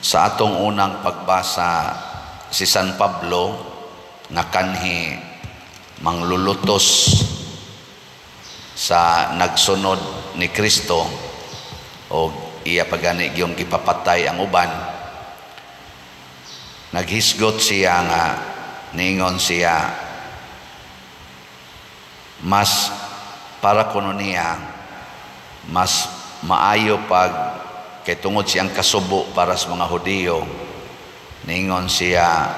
Sa atong unang pagbasa, si San Pablo nga kanhi manglulutos sa nagsunod ni Kristo o iya pagani yung gipapatay ang uban. Naghisgot siya nga ningon siya, mas para kuno niya mas maayo pag kay tungod siyang kasubo para sa mga Hudiyo. Ningon siya,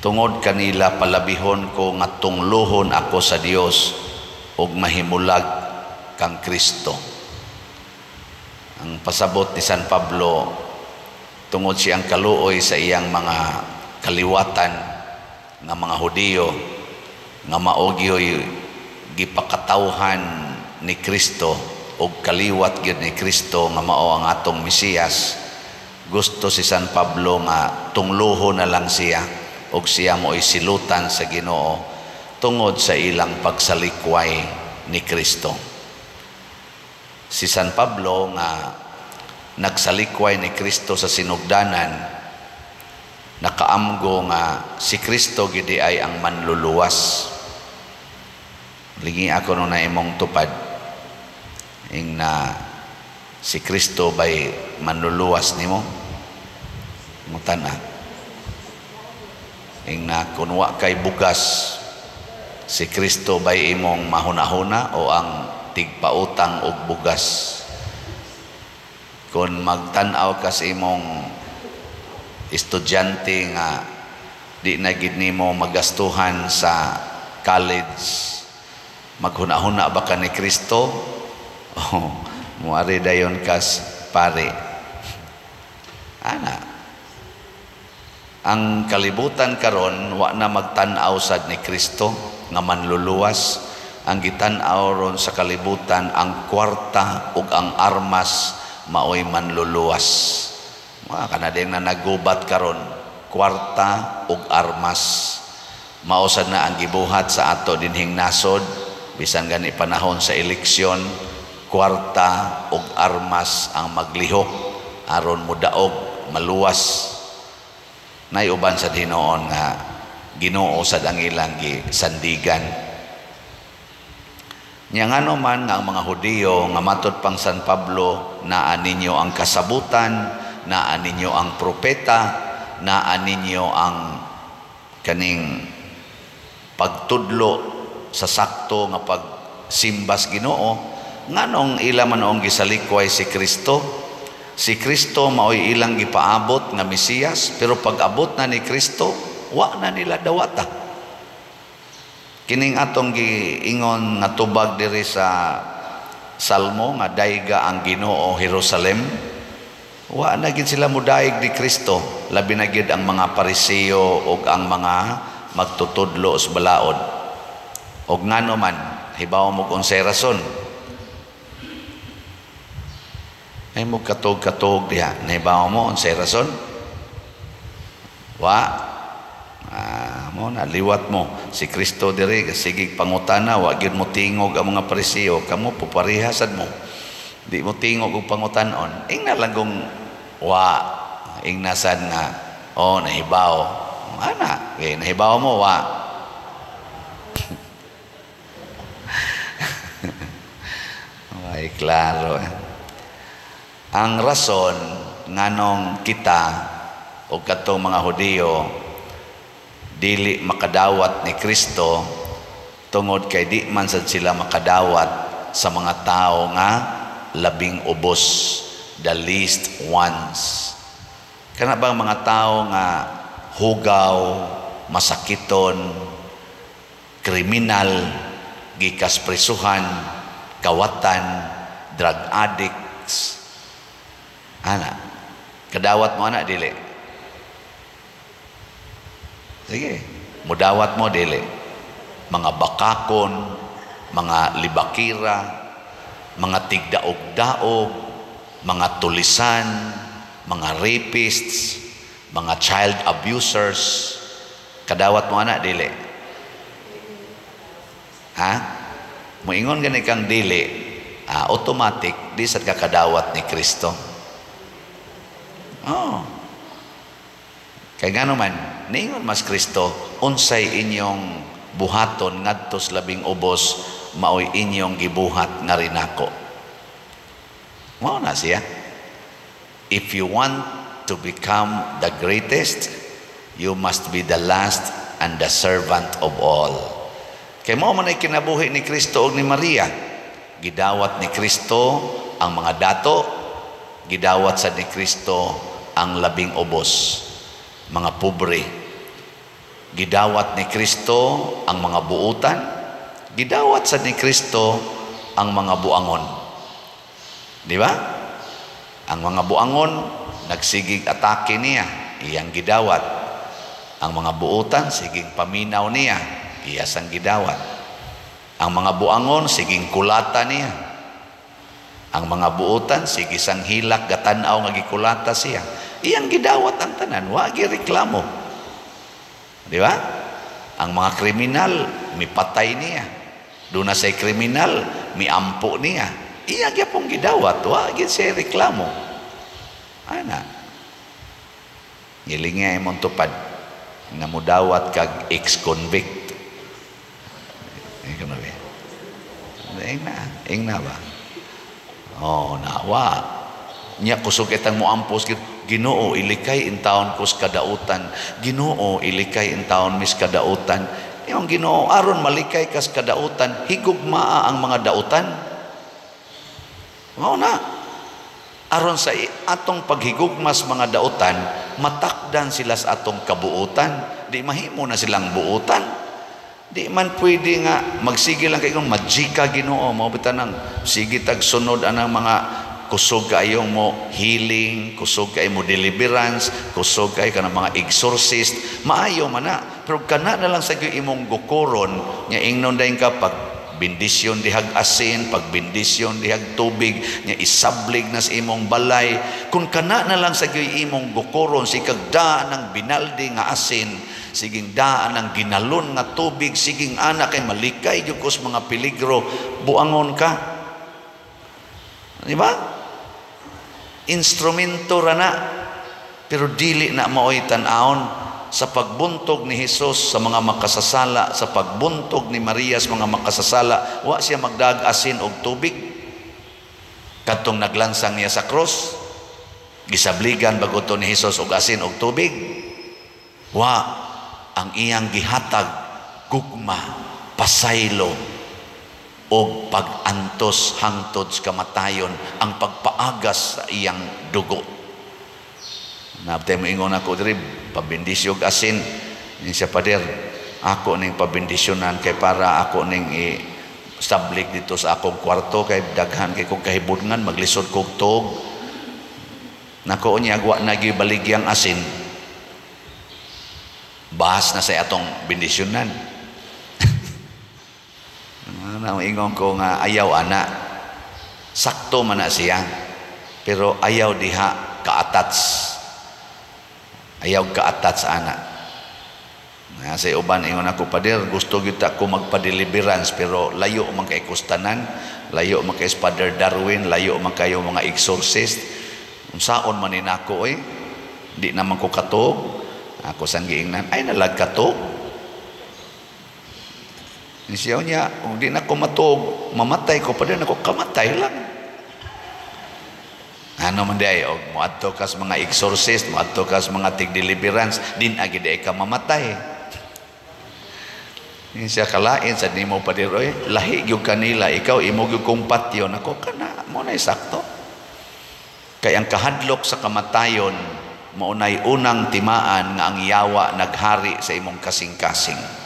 tungod kanila palabihon ko nga tunglohon ako sa Dios ug mahimulag kang Kristo. Ang pasabot ni San Pablo, tungod siyang kaluoy sa iyang mga kaliwatan nga mga Hudiyo nga maogyoy gipakatawhan ni Kristo o kaliwat gyud ni Kristo nga mao ang atong Mesiyas. Gusto si San Pablo nga tunglohon na lang siya og siya mo'y silutan sa Ginoo tungod sa ilang pagsalikway ni Kristo. Si San Pablo nga nagsalikway ni Kristo sa sinugdanan, nakaamgo nga si Kristo gidi ay ang manluluwas. Lingi ako nung na imong tupad ing na si Kristo ba'y manluluwas nimo? Mutana ing na kunwa kay bugas, si Kristo ba'y imong mahuna-huna o ang tigpautang og bugas? Kung magtanaw ka sa imong estudyante nga di na gid nimo magastuhan sa college, maghuna-huna ba ka ni Kristo? Oh, muari dayon kas pare. Ana, ang kalibutan karon wa na magtan-aw sad ni Kristo nga manluluwas. Ang gitan-aw ron sa kalibutan ang kwarta ug ang armas maoy manluluwas. Mga kanadeng na nagubat karon, kwarta ug armas mao sad na ang gibuhat sa ato dinhing nasod bisan gani panahon sa eleksyon. Kwarta ug armas ang maglihok aron mudaog maluwas. Nay uban sa Hinoon nga Ginoo sad ang ilang gisandigan. Nya ngano man nga ang mga Hudiyo nga matud pang San Pablo, naa ninyo ang kasabutan, naa ninyo ang propeta, naa ninyo ang kaning pagtudlo sa sakto nga pagsimbas Ginoo. Nganong ila manoong gisalikway si Kristo? Si Kristo maoy ilang gipaabot nga Mesiyas, pero pag abot na ni Kristo, wa na nila dawata. Kining atong giingon nga tubag diri sa Salmo nga dayga ang Ginoo Jerusalem, wa na gid sila mudaig ni Kristo, labi na gid ang mga Pariseo ug ang mga magtutudlo sa balaod. Og ngano man, hibaw mo kung say rason, ay mo katog-katog diha, nahibaw mo ang say rason? Wa mo na liwat mo si Kristo diri sige pangutana, wa gyud mo tingog ang mga Pariseo, kamo puparihasad mo, di mo tingog og pangutanon. Ing nalagong wa ing nasad nga oh nahibaw ana kay nahibaw mo wa. Ay klaro. Ang rason nganong kita o katong mga Hudiyo dili makadawat ni Kristo tungod kay di man sad sila makadawat sa mga tao nga labing ubos, the least ones. Kana bang mga tao nga hugaw, masakiton, kriminal, gikas prisuhan, kawatan, drug addicts. Ana, kadawat mo ana dili. Sige, mudawat mo dili. Mga bakakon, mga libakira, mga tigdaog-daog, mga tulisan, mga rapists, mga child abusers. Kadawat mo ana dili. Ha? Moingon gani kang dili, automatic di sad ka kadawat ni Kristo. Oh. Kay ngano man niingon mas Kristo, unsay inyong buhaton ngadto sa labing ubos, maoy inyong gibuhat nga rin ako. Mao na siya. If you want to become the greatest, you must be the last and the servant of all. Kay mao man ay kinabuhi ni Kristo ug ni Maria. Gidawat ni Kristo ang mga dato, gidawat sa ni Kristo ang labing ubos, mga pobre. Gidawat ni Kristo ang mga buutan, gidawat sa ni Kristo ang mga buangon. Di ba? Ang mga buangon nagsigig atake niya, iyang gidawat. Ang mga buutan siging paminaw niya, iya sang gidawat. Ang mga buangon siging kulata niya. Ang mga buutan sige sang hilak gatanaw nga gikulata siya. Iyang gidawat ang tanan, wa gi reklamo. Di ba? Ang mga kriminal mipatay niya. Doon na say kriminal miampo niya. Iya gyapon gidawat, wa gid siya reklamo. Ana. Ngilingay imong tupad nga mudawat kag ex-convict. Ikaw na ba? Ingna ba? Oh, nawa. Nya kusog itang muampos, Ginoo ilikay in taon kus kadautan. Ginoo ilikay in taon mis kadautan. Yung Ginoo aron malikay kas kadautan, higugmaa ang mga dautan. Mao na. Aron sa atong paghigugmas mga dautan, matakdan sila sa atong kabuutan. Di mahimo na silang buutan. Di man pwede nga magsige lang kayo magika Ginoo, mao bitanang sige tag sunod anang mga kusog kayong mo healing, kusog kayo mo deliverance, kusog kayo ka ng mga exorcist, maayo man na. Pero kana na lang sa imong gukoron, nya ingnon dayon ka pag bendisyon dihag asin, pag bendisyon dihag tubig, nya isablig na sa imong balay. Kung kana na lang sa imong gukoron, sikag daan ng binaldi nga asin, siging daan ng ginalon nga tubig, siging anak kay malikay yung kus mga peligro, buangon ka. Di ba? Instrumento rana, pero dili na maoy tan-aon sa pagbuntog ni Hesus sa mga makasasala, sa pagbuntog ni Maria sa mga makasasala, wa siya magdag asin og tubig. Kadtong naglansang niya sa cross, gisabligan bago to ni Hesus og asin og tubig. Wa, ang iyang gihatag gugma, pasaylo o pag-antos hangtod sa kamatayon, ang pagpaagas sa iyang dugo. Napatay mo ingon ako diri, pabindisyo og asin, ni siya pader, ako ning pabindisyonan kay para ako ning sablig dito sa akong kwarto kay daghan kay kong kahibudngan, maglisod kog tuog. Nako niya agwa na gibaligyang asin. Bahas na sa atong bindisyonan. Ingon ko nga ayaw ana, sakto man na siya, pero ayaw diha ka-attach, ayaw ka-attach ana. Sa uban ingon ako pader, gusto kita ko magpa-deliverance pero layo man kay kustanan, layo man kay Father Darwin, layo man kayo mga exorcist. Unsaon man ninako di naman ko katog. Ako sang giingnan ay nalag katog. Siya niya, kung di na ko matug, mamatay ko pa din ako, kamatay lang. Ano man di ay, muadto kas mga exorcist, muadto kas mga tig-deliverance, din agi di ka mamatay. Siya kalain, sa di mo pa din, lahi yung kanila, ikaw imog yung kumpatyon, ako kana, mo na sakto. Kaya ang kahadlok sa kamatayon, maunay unang timaan nga ang yawa naghari sa imong kasing-kasing.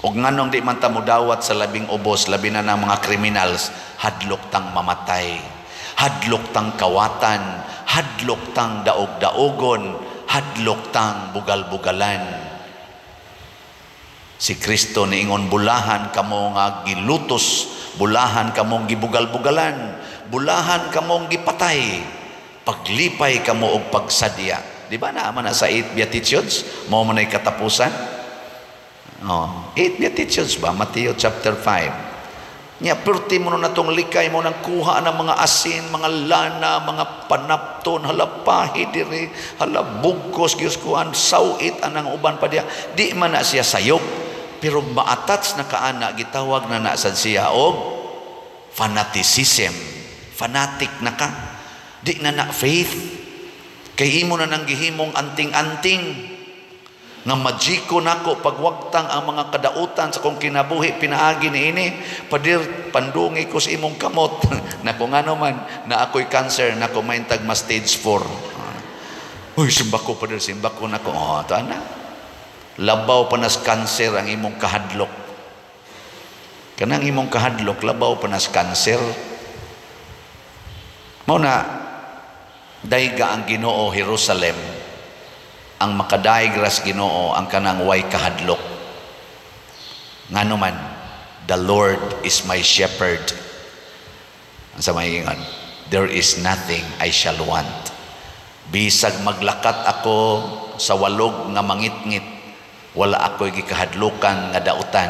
Og nganong di man ta mudawat sa labing ubos, labi na ng mga criminals, hadlok tang mamatay, hadlok tang kawatan, hadlok tang daog-daogon, hadlok tang bugal-bugalan. Si Kristo niingon, bulahan kamo nga gilutos, bulahan kamong gibugal-bugalan, bulahan kamong gipatay, paglipay kamo og pagsadya. Di ba naman na sa 8 Beatitudes, mo man ay katapusan? 8 Beatitudes ba? Matthew chapter 5. Nya perti mo na itong likay mo nang kuha ng mga asin, mga lana, mga panapton, halapahi diri, halabugkos, giyuskuan, sawit, anang uban pa diya. Di man na siya sayop, pero maatats na kaana, gitawag na nasad siya og fanaticism. Fanatic na ka. Di na na faith. Kay imo na nang gihimong anting-anting. Nga magiko nako pagwagtang ang mga kadautan sa kong kinabuhi pinaagi ni ini padir pandungi ko sa imong kamot na kung ano man na ako'y cancer na kumaintag ma stage 4. Uy, simba ko padir, simba ko nako. Oh, ito na. Labaw panas cancer ang imong kahadlok. Kanang imong kahadlok, labaw panas cancer. Mao na dayga ang Ginoo Jerusalem. Ang makadaigras Ginoo ang kanang way kahadlok. Ngano man, the Lord is my shepherd. Ang sa maingon, there is nothing I shall want. Bisag maglakat ako sa walog nga mangitngit, wala ako'y gikahadlukan nga dautan,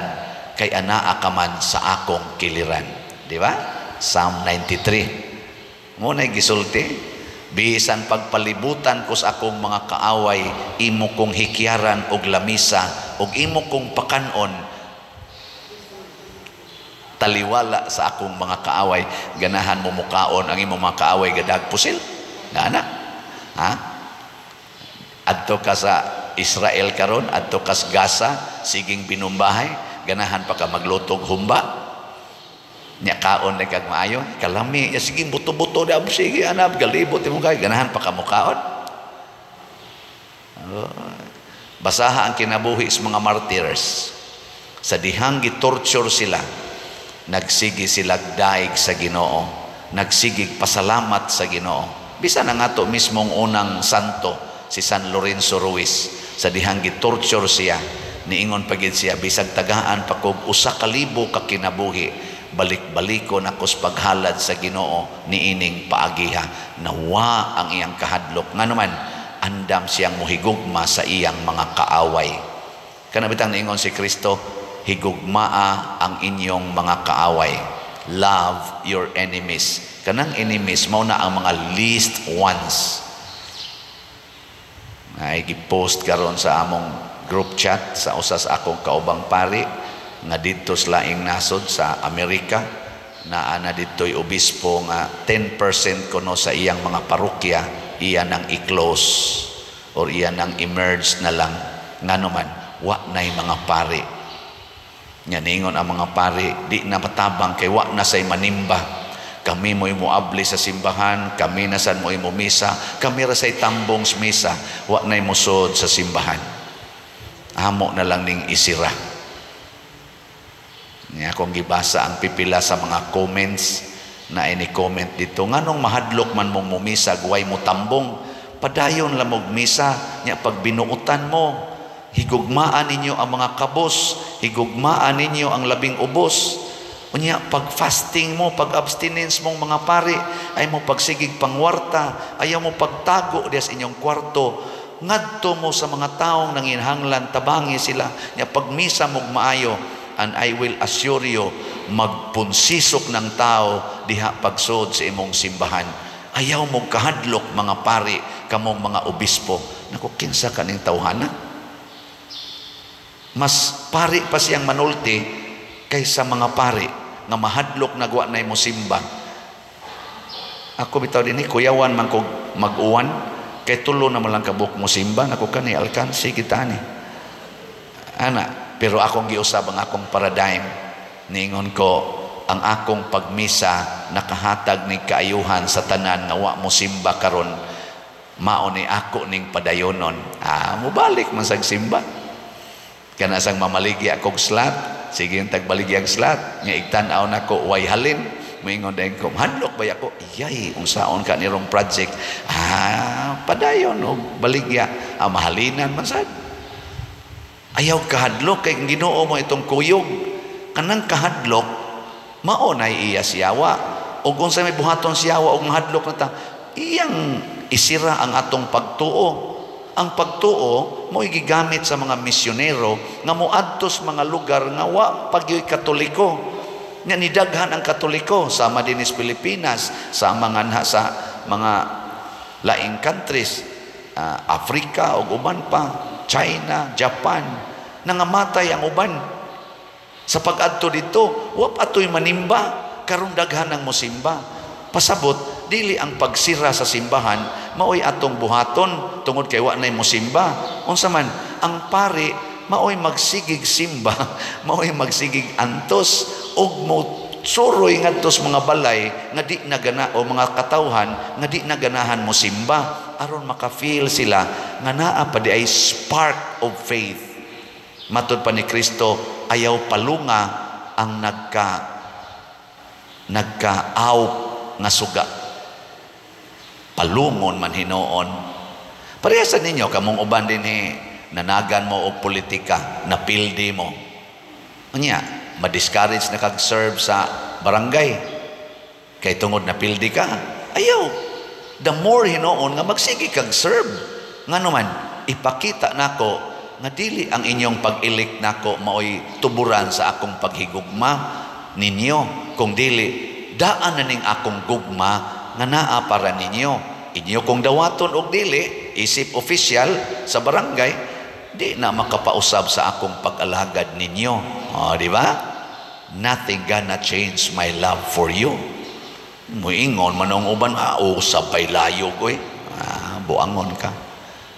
kay anaa ka man sa akong kiliran. Di ba? Psalm 93. Nguna'y gisulti, bisan pagpalibutan ko sa akong mga kaaway, imo kong hikyaran og lamisa, og imo kong pakanon, taliwala sa akong mga kaaway, ganahan mo mukaon ang imong mga kaaway gadag pusil. Gana? Ha? Adto ka sa Israel karon, adto ka sa Gaza, siging binumbahay, ganahan pa ka maglutog humba. Nya kaon na kag maayo, kalami, ya sige buto-buto da sige anab galibot imong kay ganahan pa ka mukaon. Basaha ang kinabuhi sa mga martyrs. Sa dihang gitorture sila, nagsigi sila daig sa Ginoo, nagsigig pasalamat sa Ginoo. Bisan ang ato mismong unang santo si San Lorenzo Ruiz, sa dihang gitorture siya, niingon pagid siya bisag tagaan pa kog 1,000 ka kinabuhi, balik-baliko na kus paghalad sa Ginoo niining paagiha, nawa ang iyang kahadlok nga naman andam siyang muhigugma sa iyang mga kaaway. Kanabitang niingon si Kristo, higugmaa ang inyong mga kaaway, love your enemies. Kanang enemies mao na ang mga least ones. Ay gipost karon sa among group chat sa usas akong kaubang pari nga dito sa laing nasod sa Amerika, na ana dito'y obispo nga 10% kuno sa iyang mga parokya iya nang i-close or iya nang emerge na lang. Ngano man wa nay mga pari. Nya ningon ang mga pari, di na matabang kay wa na say manimba. Kami mo'y muabli sa simbahan, kami na san mo'y mumisa, kami ra say tambong sa misa, wa nay musod sa simbahan. Amo na lang ning isira. Niya kung gibasa ang pipila sa mga comments na ini-comment dito, nganong mahadlok man mong mumisa, guway mo tambong, padayon lang mong misa, niya pag binuutan mo, higugmaan ninyo ang mga kabos, higugmaan ninyo ang labing ubos. Unya pag fasting mo, pag abstinence mong mga pari, ay mo pagsigig pangwarta, ayaw mo pagtago dias inyong kwarto, ngadto mo sa mga taong nanginhanglan, tabangi sila, niya pag misa mong maayo, and I will assure you, magpunsisok ng tao diha pagsod sa imong simbahan. Ayaw mong kahadlok mga pari, kamong mga obispo. Naku, kinsa kaning tawhana? Mas pari pa siyang manulti kaysa mga pari nga mahadlok nagwa na mo simba. Ako bitaw din kuyawan man kog mag-uwan, kay tulo na malang kabuk mo simba, naku kani alkansi kita ni. Ana, pero akong giusab ang akong paradigm, ningon ko, ang akong pagmisa nakahatag ni kaayuhan sa tanan nga wa mo simba karon, mao ni ako ning padayonon. Mubalik man sag simba. Kana sang mamaligya kog slat, sige yung tagbaligya ang slat, nga igtan-aw nako way halin, moingon dayon ko, hadlok ba ako? Iyay, unsaon ka nirong project? Padayon og baligya, mahalinan man sad. Ayaw kahadlok kay Ginoo mo itong kuyog. Kanang kahadlok mao nay iya siyawa. Og unsa may buhaton siyawa og mahadlok na ta, iyang isira ang atong pagtuo. Ang pagtuo mo gigamit sa mga misyonero nga moadto sa mga lugar nga wa pagyoy Katoliko. nga nidaghan ang Katoliko sama din sa Pilipinas, sa mga laing countries, Africa o uban pa, China, Japan, nangamatay ang uban. Sa pag-adto dito, wap atoy manimba, karon daghan ang mosimba. Pasabot, dili ang pagsira sa simbahan, maoy atong buhaton, tungod kay wa nay mosimba. Unsa man, ang pari, maoy magsigig simba, maoy magsigig antos, og mo suroy ngadtos mga balay nga di nagana o mga katawhan nga di naganahan mo simba aron maka-feel sila nga naa pa di ay spark of faith. Matud pa ni Kristo, ayaw palunga ang nagkaaw nga suga. Palungon man hinoon. Parehasan ninyo kamong uban din nanagan mo og politika, napildi mo. Unya, ma-discourage na kag-serve sa barangay kay tungod na pildi ka, ayaw. The more hinoon nga magsige kag-serve nga naman ipakita nako nga dili ang inyong pag-elect nako maoy tuburan sa akong paghigugma ninyo, kung dili daan na ning akong gugma nga naa para ninyo. Inyo kung dawaton og dili isip official sa barangay, di na makapausab sa akong pag-alagad ninyo. Di ba? Nothing gonna change my love for you. Muingon manong uban, sabay layo ko buangon ka,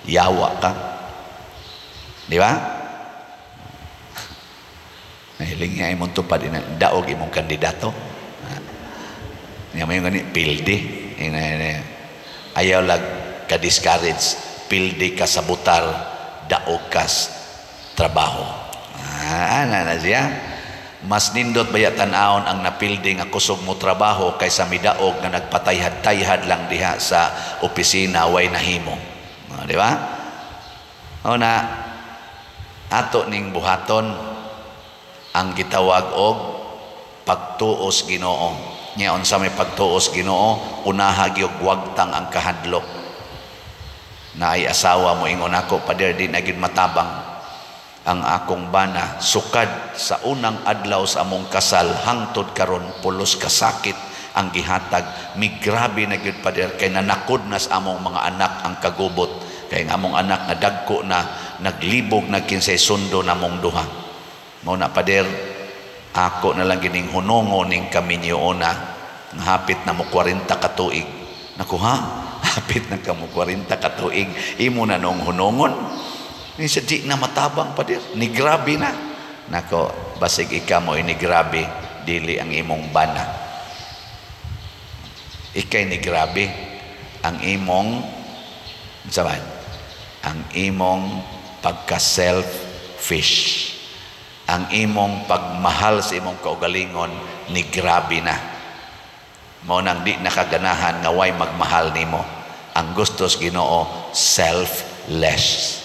yawa ka. Di ba? Nahiling nga imong tupad daog imong kandidato. Nga may gani pildi. Ayaw lag ka-discourage, pildi ka sa butar, daog kas trabaho. Na siya. Mas nindot baya tan-aon ang napildi nga kusog mo trabaho kaysa midaog nga nagpatayhad-tayhad lang diha sa opisina way nahimo. Di ba? Una, ato ning buhaton ang gitawag og pagtuos Ginoo. Nya unsa may pagtuos Ginoo, unaha gyud wagtang ang kahadlok. Na ay asawa mo ingon ako, pader di na gid matabang ang akong bana, sukad sa unang adlaw sa among kasal hangtod karon pulos ka sakit ang gihatag. Migrabe na gyud pader kay nanakod na sa among mga anak ang kagubot, kay ang among anak nga dagko na naglibog na kinsay sundo namong duha. Mao na pader, ako na lang gining hunongo ning kaminyoona nga hapit na mo 40 ka tuig. Naku ha, hapit na ka mo 40 ka tuig, imo na nung hunongon. Ni di na matabang pa dir, ni grabe na. Nako, basig ikaw mo ni grabe, dili ang imong bana. Ikay ni grabe, ang imong saban, ang imong pagka-selfish, ang imong pagmahal sa imong kaugalingon, ni grabe na. Mao nang di nakaganahan nga way magmahal nimo. Ang gustos Ginoo, selfless.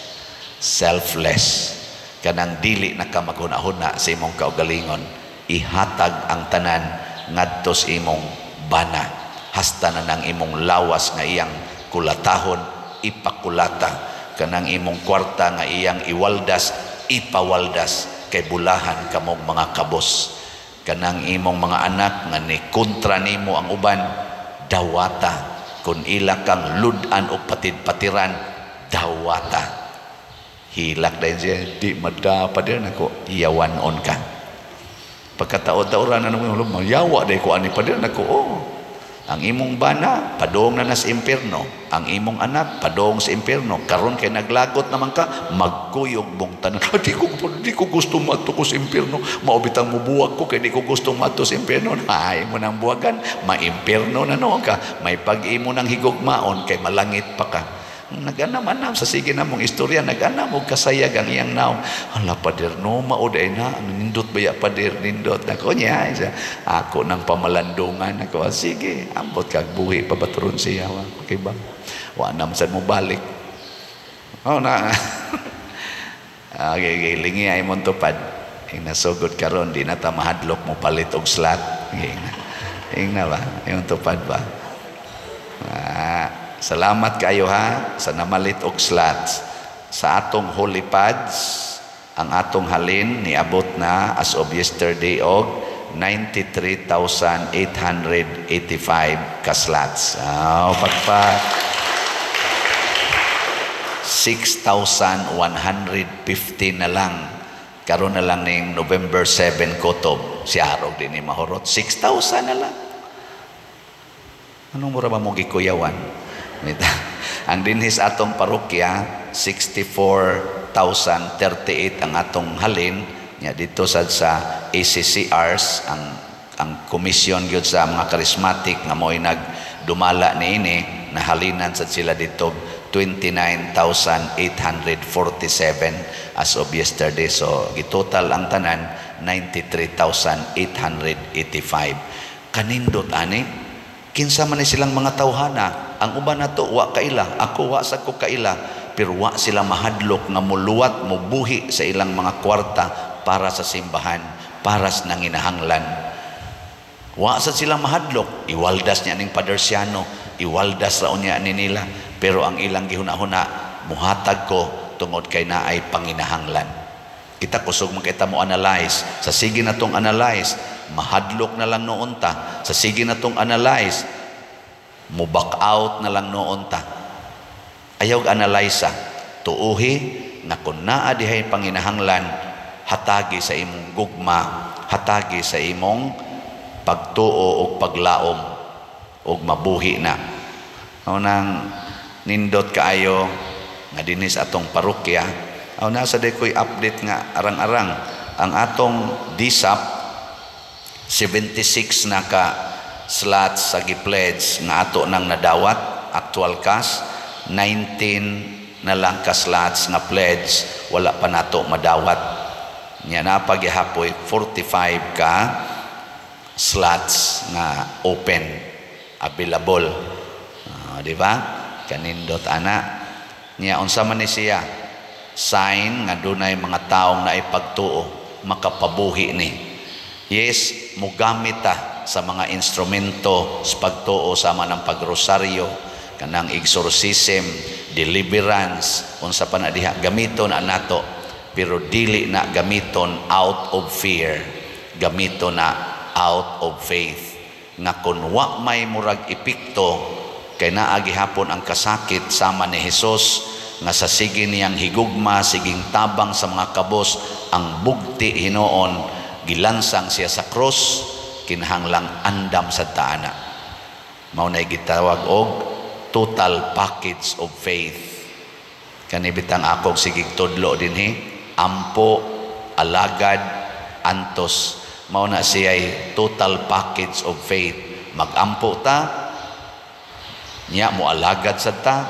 Kanang dili na ka maghuna-huna sa imong kaugalingon, ihatag ang tanan ngadto sa imong bana, hasta na ng imong lawas nga iyang kulatahon, ipakulata. Kanang imong kwarta nga iyang iwaldas, ipawaldas, kay bulahan kamong mga kabos. Kanang imong mga anak nga ni kontra nimo ang uban, dawata. Kung ila kang ludan o patid-patiran, dawata. Hilak dahil siya, di madapa din ako, iyawanon ka. Pagkataon-taoran na naman, yawa dahil ko ani pa din ako, ang imong bana, padong na nas impierno. Ang imong anak, padong sa impierno. Karon kay naglagot naman ka, magkuyog mong tanan. Di ko gusto mato ko sa impierno. Maubitang mo buwag ko, kaya di ko gusto mato sa impierno. Ay mo nang buwagan, ma-impierno na no ka. May pag-imo ng higugmaon, kay malangit pa ka. Nag-anam-anam sa sige na mong istorya, nag-anam o kasayag ang iyang naong. Hala, pader, no, mauday na, nindot baya pader, nindot. Ako niya, ako ng pamalandungan. Ako, sige, ambot kag buhi, pabaturon siya. Okay ba? Wanam saan mo balik. Na. Okay, lingi ay mong tupad. Yung nasugod ka ron, di na ta mahadlok mo palit og slot. Yung na ba? Yung tupad ba? Salamat kayo ha sa namalit og slots sa atong holy pads. Ang atong halin niabot na as of yesterday og 93,885 ka slots. Pagpa 6,150 na lang. Karon na lang ning November 7 kutob. Si Harog din ni mahurot. 6,000 na lang. Anong mura ba mo gikuyawan? Ang dinhis atong parokya, 64,038 ang atong halin. Nya dito sa ACCRs, ang komisyon gyud sa mga charismatic nga mo'y nagdumala niini, nahalinan sa sila dito 29,847 as of yesterday. So gitotal ang tanan 93,885. Kanindot ani, kinsa man ni silang mga tawhana. Ang uban nato wa kaila, ako wa sa ko kaila, pero wa sila mahadlok nga muluwat mubuhi sa ilang mga kwarta para sa simbahan, para sa nanginahanglan. Wa sa sila mahadlok, iwaldas niya ning padersiano, iwaldas ra unya ni nila, pero ang ilang gihuna-huna muhatag ko tungod kay naay panginahanglan. Kita kusog man kita mo analyze, sa sige na tong analyze, mahadlok na lang noon ta. Sa sige na tong analyze, mo back out na lang noon ta. Ayaw analyze, tuuhi na kung naa dihay panginahanglan, hatagi sa imong gugma, hatagi sa imong pagtuo o paglaom o mabuhi na. Nang nindot kaayo nga dinis atong parokya, nasa day ko'y update nga arang-arang ang atong DSAP 76 na ka slots sa gipledge nga ato nang nadawat, actual cash 19 na lang ka slots nga pledge wala pa nato madawat. Nya na pagyahapoy 45 ka slots nga open available. Di ba? Kanindot ana. Nya unsa man ni siya? Sign nga dunay mga taong na ipagtuo makapabuhi ni. Yes, mugamit ta sa mga instrumento sa pagtuo sama ng pagrosaryo, kanang exorcism, deliverance, unsa pa na diha gamiton nato, pero dili na gamiton out of fear, gamiton na out of faith. Nga kun wa may murag epekto kay naa gihapon ang kasakit sama ni Hesus, nga sa sige niyang higugma, siging tabang sa mga kabos, ang bugti hinoon, gilansang siya sa cross, kinahanglang andam sa taana. Mao nay gitawag og total package of faith. Kanibitang akog sigig tudlo dinhi, ampo, alagad, antos. Mao na siya'y total package of faith. Magampo ta, nya mo alagad sa ta,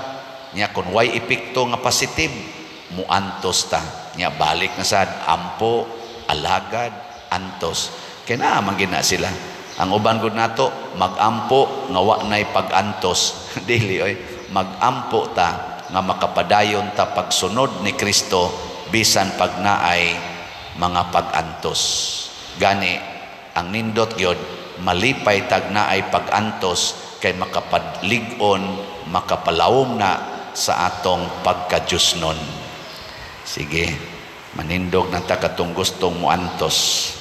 nya kung way epekto nga positive, mo antos ta, nya balik na sad ampo, alagad, antos. Kaya naman gina sila. Ang uban gud nato, magampo nga wa nay pag-antos. Dili oy, magampo ta nga makapadayon ta pagsunod ni Kristo bisan pag naay mga pag-antos. Gani ang nindot gyud malipay tag naay pag-antos kay makapadlig-on, makapalawom na sa atong pagka-Diyos nun. Sige, manindog na ta katong gustong muantos.